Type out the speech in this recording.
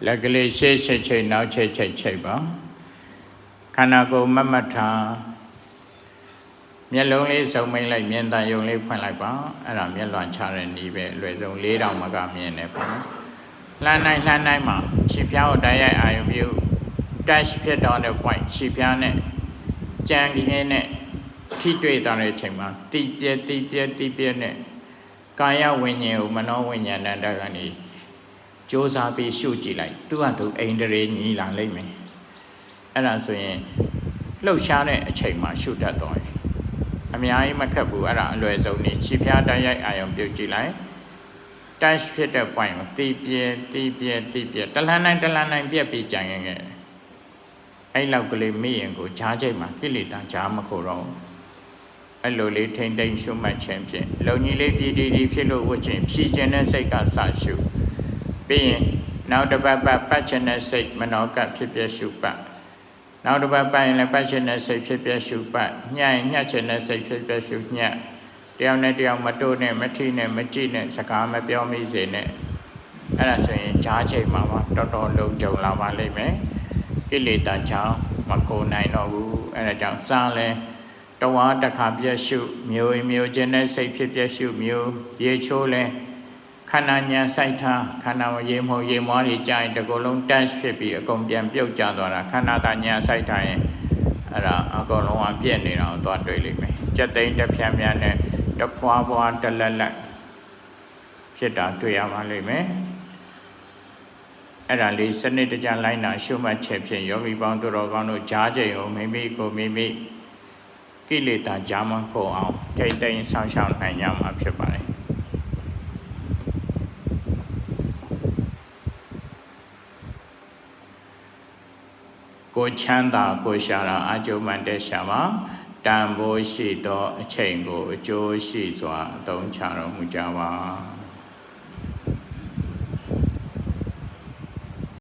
လက်ကလေးရှေ့ချိတ်နောက်ချိတ်ပါခန္ဓာကိုယ်မတ်ထားမျက်လုံးလေးစုံမိတ်လိုက်မြင်တန်ယုံလေးဖွင့်လိုက်ပါအဲ့ဒါမျက်လွန်ချတဲ့နည်းပဲအလွယ်ဆုံး4000မကမြင်နေပါလှမ်းနိုင်မှာခြေဖြားကိုတိုက်ရိုက်အာရုံပြု touch ဖြစ်တော့တဲ့ point ခြေဖြားနဲ့ကြံကင်းနဲ့ထိတွေ့သွားတဲ့အချိန်မှာတီးပြဲနဲ့ကာယဝိညာဉ်ကိုမနောဝိညာဏတတ်ကနေကြိုးစားပြီးရှုကြည့်လိုက်သူကသူအိန္ဒြေညီလာလိမ့်မယ်အဲ့ဒါဆိုရင်လှုပ်ရှားတဲ့အချိန်မှာရှုတတ်တော့အများကြီးမခက်ဘူးအဲ့ဒါအလွယ်ဆုံးနေခြေဖြားတိုက်ရိုက်အာရုံပြုကြည့်လိုက် touch ဖြစ်တဲ့ point ကိုတီးပြဲတလန်းတိုင်းပြက်ပြီးကြံရင်ခဲ့အဲ့လောက်ကလေးမိရင်ကိုဈာချိတ်မှာကိလေသာဈာမခိုတော့အဲ့လိုလေးထိမ့်သိမ့်ရှုမှတ်ခြင်းဖြင့်လုံကြီးလေးပြည်ဖြစ်လို့ဝတ်ခြင်းဖြီးခြင်းတဲ့စိတ်ကစရှုပြီးရင်နောက်တစ်ပတ်ပတ်ခြင်းတဲ့စိတ်မနောကဖြစ်ပြရှုပတ်နောက်တစ်ပတ်ပတ်ရင်လည်းပတ်ခြင်းတဲ့စိတ်ဖြစ်ပြရှုပတ်ညှရင်ညှက်ခြင်းတဲ့စိတ်ဖြစ်ပြရှုညှက်တယောက်နဲ့တယောက်မတိုးနဲ့မထိနဲ့မကြည့်နဲ့စကားမပြောမိစေနဲ့အဲ့ဒါဆိုရင်ဈာချိတ်မှာတော်တော်လုံခြုံလာပါလိမ့်မယ်ကိလေသာကြောင့်မခိုးနိုင်တော့ဘူးအဲ့ဒါကြောင့်စားလဲတဝါတခါပြည့်ရှုမျိုးခြင်းနဲ့စိတ်ဖြစ်ပြည့်ရှုမျိုးရေချိုးလဲခန္ဓာညာစိုက်ထားခန္ဓာရေမွှေးတွေကြာရင်တကူလုံးတန့်ဖြစ်ပြီးအကုန်ပြန်ပြုတ်ကျသွားတာခန္ဓာသာညာစိုက်ထားရင်အဲ့ဒါအကုန်လုံးပြည့်နေတာကိုသွားတွေ့လိမ့်မယ်ကြက်သိန်းတစ်ဖြန်းများနဲ့တဖွာတလက်ဖြစ်တာတွေ့ရပါလိမ့်မယ်အဲ့ဒါလေးစနစ်တကျလိုက်နာရှုမှတ်ချက်ဖြင့်ယောဂီပေါင်းသူတော်ကောင်းတို့ဈာချိန်ကိုမိမိကိလေသာဈာမခိုးအောင်ထိမ့်သိမ်းဆောင်ရှောက်နိုင်ကြမှာဖြစ်ပါတယ်ကိုချမ်းသာကိုရှာတာအကျိုးမှန်တဲ့ရှာမှာတန်ဖိုးရှိသောအချိန်ကိုအကျိုးရှိစွာအသုံးချတော်မူကြပါ